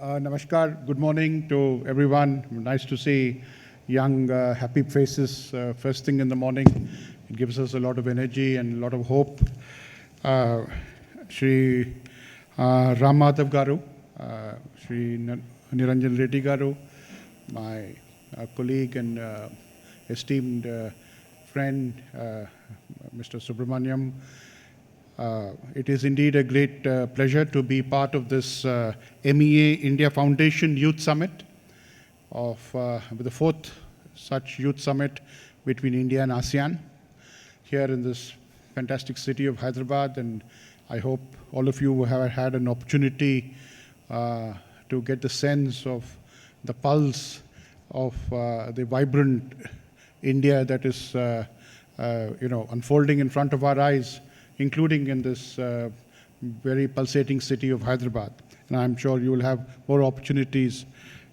Namaskar, good morning to everyone. Nice to see young, happy faces first thing in the morning. It gives us a lot of energy and a lot of hope. Shri Ramadhav Garu, Shri Niranjan Reddy Garu, my colleague and esteemed friend, Mr. Subramaniam. It is indeed a great pleasure to be part of this MEA India Foundation Youth Summit with the fourth such youth summit between India and ASEAN here in this fantastic city of Hyderabad. And I hope all of you have had an opportunity to get the sense of the pulse of the vibrant India that is unfolding in front of our eyes, including in this very pulsating city of Hyderabad. And I'm sure you will have more opportunities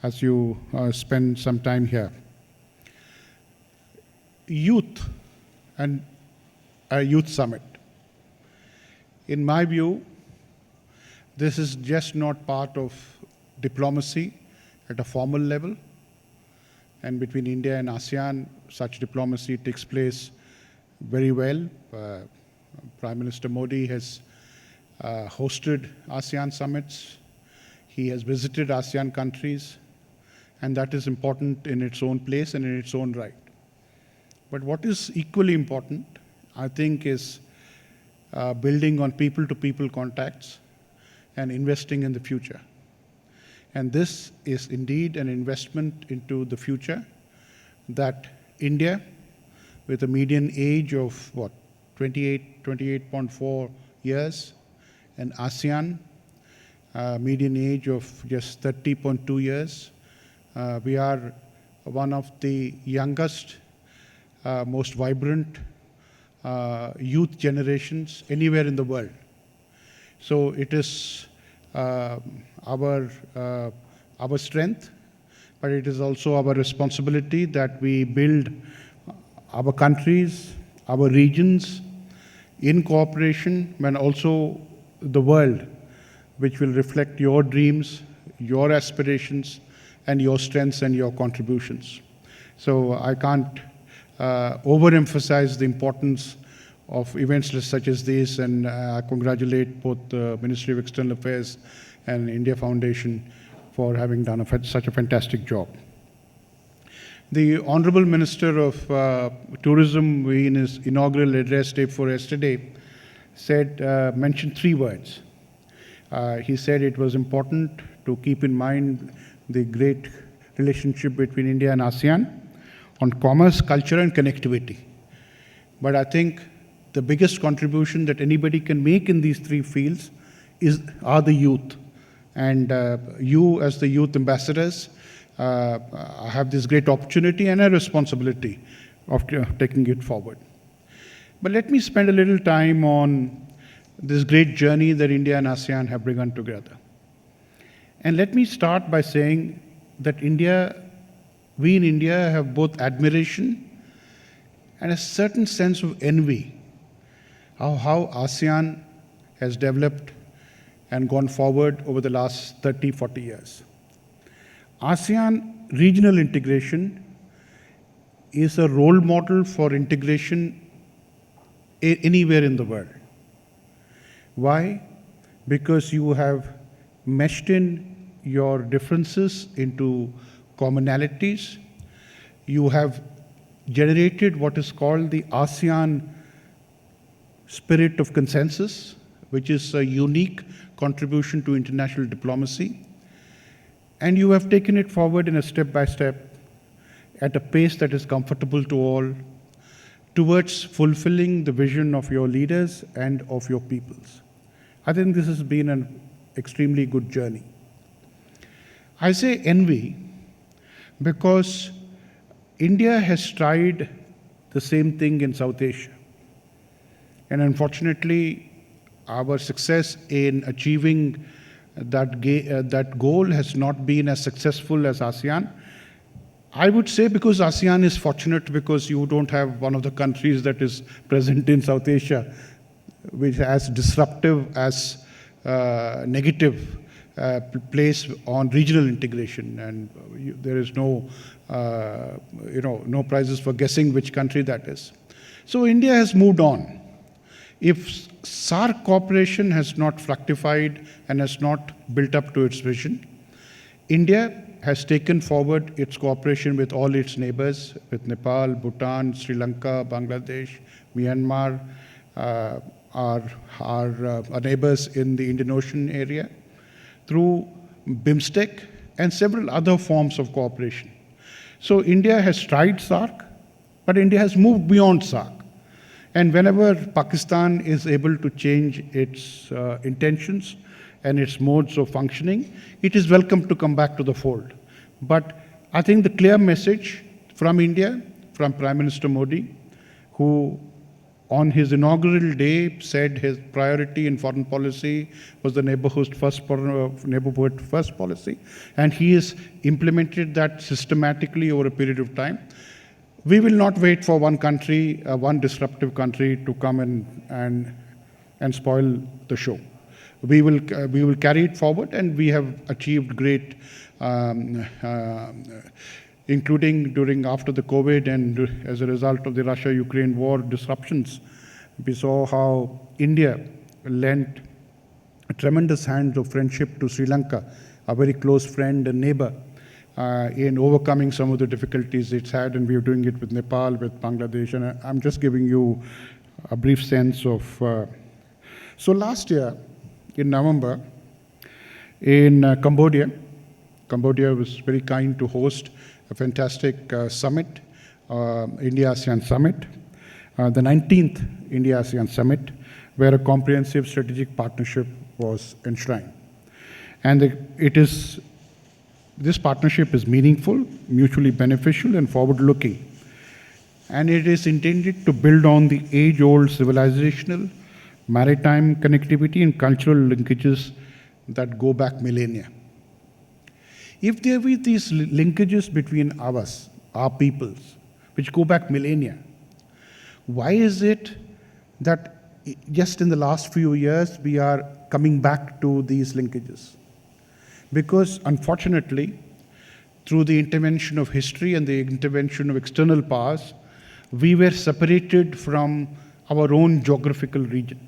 as you spend some time here. Youth and a youth summit. In my view, this is just not part of diplomacy at a formal level. And between India and ASEAN, such diplomacy takes place very well. Prime Minister Modi has hosted ASEAN summits. He has visited ASEAN countries, and that is important in its own place and in its own right. But what is equally important, I think, is building on people-to-people contacts and investing in the future. And this is indeed an investment into the future that India, with a median age of 28.4 years, and ASEAN, median age of just 30.2 years. We are one of the youngest, most vibrant youth generations anywhere in the world. So it is our strength, but it is also our responsibility that we build our countries, our regions, in cooperation, and also the world, which will reflect your dreams, your aspirations, and your strengths and your contributions. So I can't overemphasize the importance of events such as this, and I congratulate both the Ministry of External Affairs and India Foundation for having done such a fantastic job. The Honorable Minister of Tourism, in his inaugural address day before yesterday, mentioned three words. He said it was important to keep in mind the great relationship between India and ASEAN on commerce, culture, and connectivity. But I think the biggest contribution that anybody can make in these three fields are the youth. And you, as the youth ambassadors, have this great opportunity and a responsibility of taking it forward. But let me spend a little time on this great journey that India and ASEAN have begun together. And let me start by saying that we in India have both admiration and a certain sense of envy of how ASEAN has developed and gone forward over the last 30, 40 years. ASEAN regional integration is a role model for integration anywhere in the world. Why? Because you have meshed in your differences into commonalities. You have generated what is called the ASEAN spirit of consensus, which is a unique contribution to international diplomacy. And you have taken it forward in a step-by-step, at a pace that is comfortable to all, towards fulfilling the vision of your leaders and of your peoples. I think this has been an extremely good journey. I say envy because India has tried the same thing in South Asia. And unfortunately, our success in achieving that goal has not been as successful as ASEAN. I would say because ASEAN is fortunate because you don't have one of the countries that is present in South Asia, which as disruptive, as negative place on regional integration, and there is no, no prizes for guessing which country that is. So India has moved on. If SAARC cooperation has not fructified and has not built up to its vision, India has taken forward its cooperation with all its neighbors, with Nepal, Bhutan, Sri Lanka, Bangladesh, Myanmar, our neighbors in the Indian Ocean area, through BIMSTEC and several other forms of cooperation. So India has tried SAARC, but India has moved beyond SAARC. And whenever Pakistan is able to change its intentions and its modes of functioning, it is welcome to come back to the fold. But I think the clear message from India, from Prime Minister Modi, who on his inaugural day said his priority in foreign policy was the neighborhood first policy, and he has implemented that systematically over a period of time. We will not wait for one country, one disruptive country to come and spoil the show. We will carry it forward, and we have achieved great, including after the COVID and as a result of the Russia-Ukraine war disruptions. We saw how India lent a tremendous hand of friendship to Sri Lanka, a very close friend and neighbor, in overcoming some of the difficulties it's had, and we are doing it with Nepal, with Bangladesh, and I'm just giving you a brief sense of. So last year, in November, in Cambodia was very kind to host a fantastic summit, India-ASEAN Summit, the 19th India-ASEAN Summit, where a comprehensive strategic partnership was enshrined. And this partnership is meaningful, mutually beneficial, and forward-looking. And it is intended to build on the age-old civilizational, maritime connectivity and cultural linkages that go back millennia. If there were these linkages between our peoples, which go back millennia, why is it that just in the last few years we are coming back to these linkages? Because unfortunately, through the intervention of history and the intervention of external powers, we were separated from our own geographical region.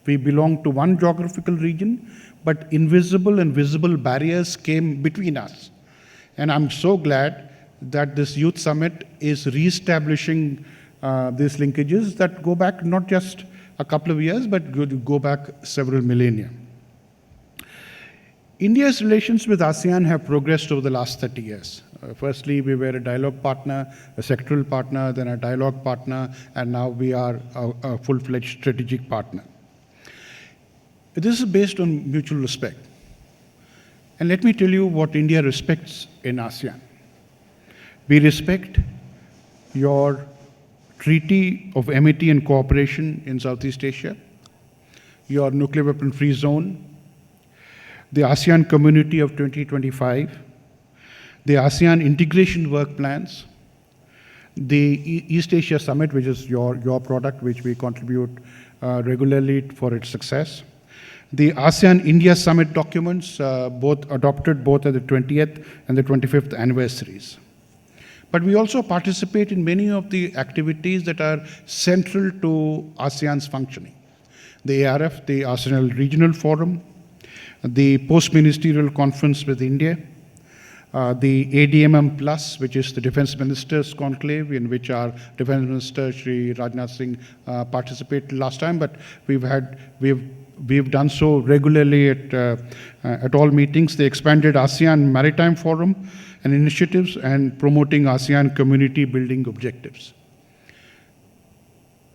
We belong to one geographical region, but invisible and visible barriers came between us. And I'm so glad that this Youth Summit is reestablishing these linkages that go back not just a couple of years, but go back several millennia. India's relations with ASEAN have progressed over the last 30 years. Firstly, we were a dialogue partner, a sectoral partner, then a dialogue partner, and now we are a full-fledged strategic partner. This is based on mutual respect. And let me tell you what India respects in ASEAN. We respect your Treaty of Amity and Cooperation in Southeast Asia, your nuclear weapon-free zone, the ASEAN Community of 2025, the ASEAN Integration Work Plans, the East Asia Summit, which is your product, which we contribute regularly for its success, the ASEAN-India Summit documents, adopted both at the 20th and the 25th anniversaries. But we also participate in many of the activities that are central to ASEAN's functioning. The ARF, the ASEAN Regional Forum, the Post-Ministerial Conference with India, the ADMM Plus, which is the Defense Ministers' Conclave, in which our Defense Minister, Shri Rajnath Singh, participated last time, but we've done so regularly at all meetings. The expanded ASEAN Maritime Forum and initiatives, and promoting ASEAN community building objectives.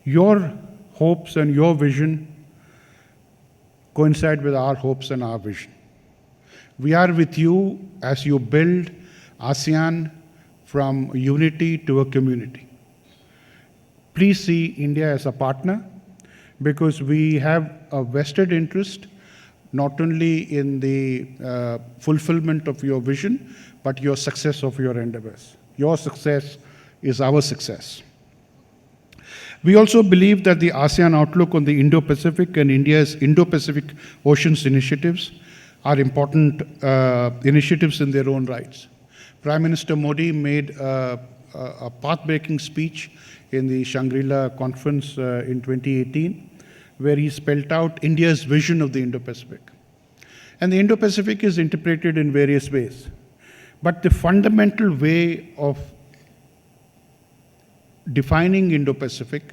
Your hopes and your vision coincide with our hopes and our vision. We are with you as you build ASEAN from unity to a community. Please see India as a partner, because we have a vested interest not only in the fulfillment of your vision, but your success of your endeavors. Your success is our success. We also believe that the ASEAN outlook on the Indo-Pacific and India's Indo-Pacific Oceans initiatives are important initiatives in their own rights. Prime Minister Modi made a path-breaking speech in the Shangri-La conference in 2018, where he spelled out India's vision of the Indo-Pacific. And the Indo-Pacific is interpreted in various ways. But the fundamental way of defining Indo-Pacific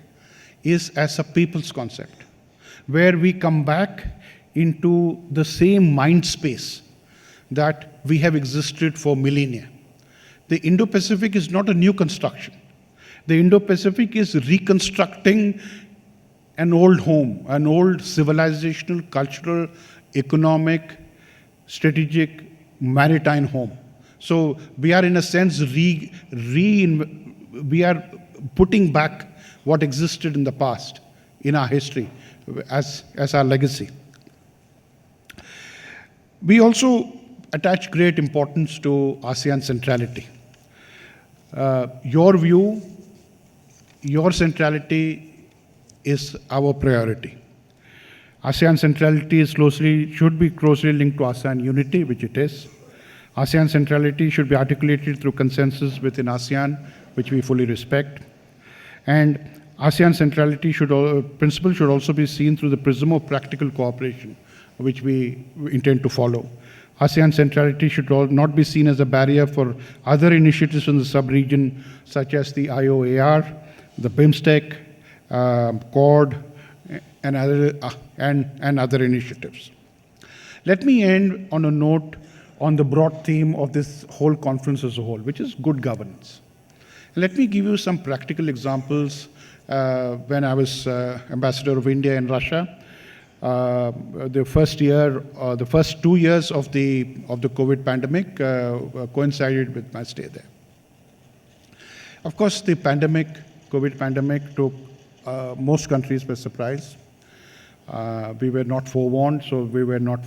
is as a people's concept, where we come back into the same mind space that we have existed for millennia. The Indo-Pacific is not a new construction. The Indo-Pacific is reconstructing an old home, an old civilizational, cultural, economic, strategic, maritime home. So we are in a sense, we are putting back what existed in the past, in our history, as our legacy. We also attach great importance to ASEAN centrality. Your view, your centrality is our priority. ASEAN centrality should be closely linked to ASEAN unity, which it is. ASEAN centrality should be articulated through consensus within ASEAN, which we fully respect. And ASEAN centrality principle should also be seen through the prism of practical cooperation, which we intend to follow. ASEAN centrality should not be seen as a barrier for other initiatives in the sub-region, such as the IOAR, the BIMSTEC, Quad, and other initiatives. Let me end on a note on the broad theme of this whole conference as a whole, which is good governance. Let me give you some practical examples. When I was ambassador of India in Russia, the first 2 years of the COVID pandemic coincided with my stay there. Of course, the COVID pandemic took most countries by surprise. We were not forewarned, so we were not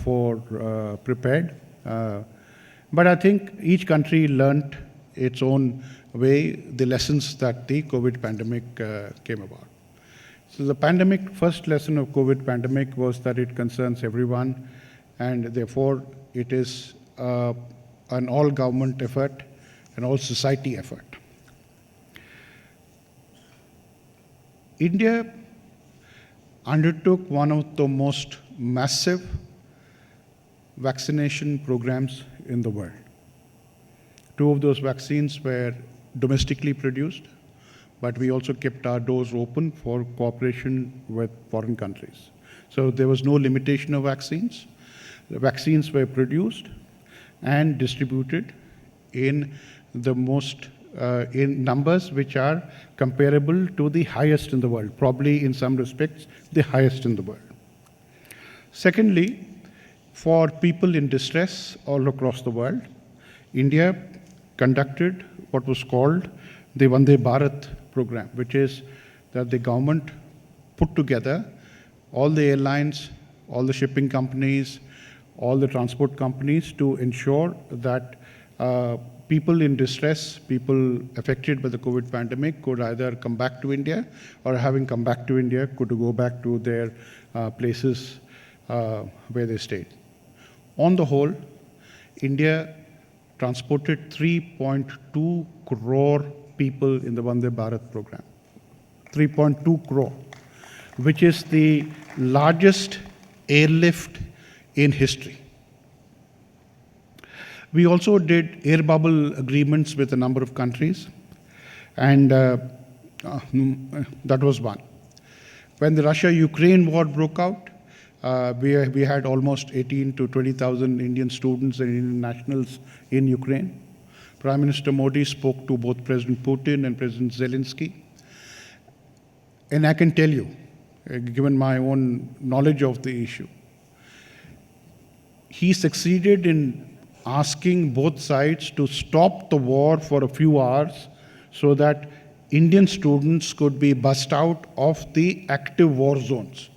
prepared. But I think each country learned its own way the lessons that the COVID pandemic came about. So the first lesson of COVID pandemic was that it concerns everyone, and therefore it is an all-government effort, an all-society effort. India undertook one of the most massive vaccination programs in the world. 2 of those vaccines were domestically produced, but we also kept our doors open for cooperation with foreign countries. So there was no limitation of vaccines. The vaccines were produced and distributed in in numbers which are comparable to the highest in the world, probably in some respects the highest in the world. Secondly, for people in distress all across the world, India conducted what was called the Vande Bharat program, which is that the government put together all the airlines, all the shipping companies, all the transport companies to ensure that people in distress, people affected by the COVID pandemic could either come back to India, or having come back to India could go back to their places where they stayed. On the whole, India transported 3.2 crore people in the Vande Bharat program. 3.2 crore, which is the largest airlift in history. We also did air bubble agreements with a number of countries, and that was one. When the Russia-Ukraine war broke out, we had almost 18 to 20,000 Indian students and Indian nationals in Ukraine. Prime Minister Modi spoke to both President Putin and President Zelensky. And I can tell you, given my own knowledge of the issue, he succeeded in asking both sides to stop the war for a few hours so that Indian students could be bussed out of the active war zones.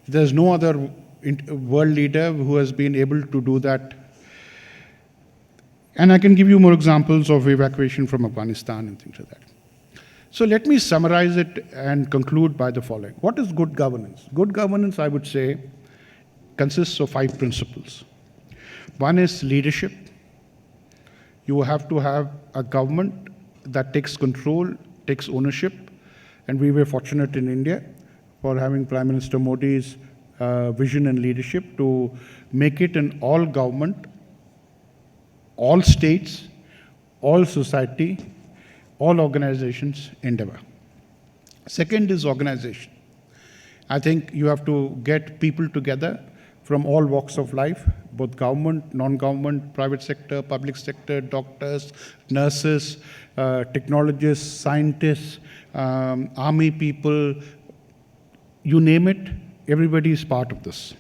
There's no other world leader who has been able to do that. And I can give you more examples of evacuation from Afghanistan and things like that. So let me summarize it and conclude by the following. What is good governance? Good governance, I would say, consists of 5 principles. One is leadership. You have to have a government that takes control, takes ownership, and we were fortunate in India for having Prime Minister Modi's vision and leadership to make it an all government, all states, all society, all organizations endeavor. Second is organization. I think you have to get people together from all walks of life, both government, non-government, private sector, public sector, doctors, nurses, technologists, scientists, army people, you name it, everybody is part of this.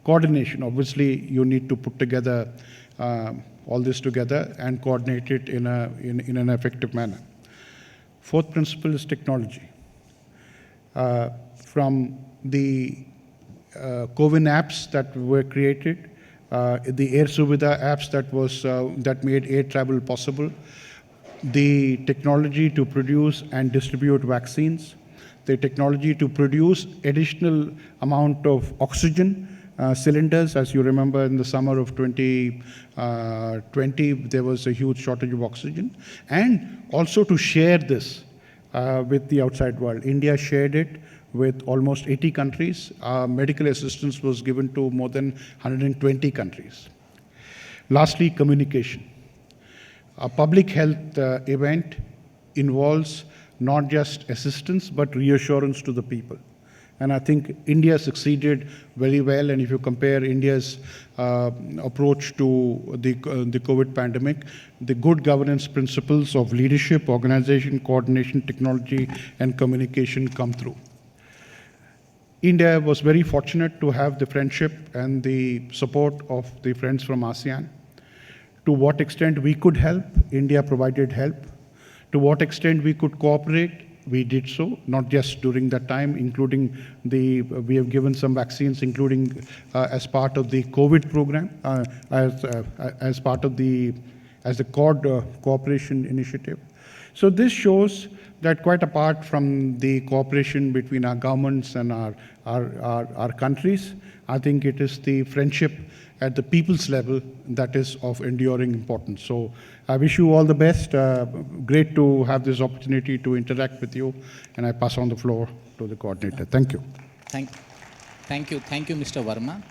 Coordination, obviously, you need to put together all this together and coordinate it in an effective manner. Fourth principle is technology. From the COVID apps that were created, the Air Suvidha apps that made air travel possible, the technology to produce and distribute vaccines, the technology to produce additional amount of oxygen cylinders. As you remember, in the summer of 2020, there was a huge shortage of oxygen, and also to share this with the outside world. India shared it with almost 80 countries. Medical assistance was given to more than 120 countries. Lastly, communication. A public health event involves not just assistance, but reassurance to the people. And I think India succeeded very well. And if you compare India's approach to the COVID pandemic, the good governance principles of leadership, organization, coordination, technology, and communication come through. India was very fortunate to have the friendship and the support of the friends from ASEAN. To what extent we could help, India provided help. To what extent we could cooperate, we did so, not just during that time, including we have given some vaccines, including as part of the COVID program, as part of the Quad cooperation initiative. So this shows that quite apart from the cooperation between our governments and our countries, I think it is the friendship at the people's level that is of enduring importance. So I wish you all the best. Great to have this opportunity to interact with you, and I pass on the floor to the coordinator. Thank you. Thank you, Mr. Varma.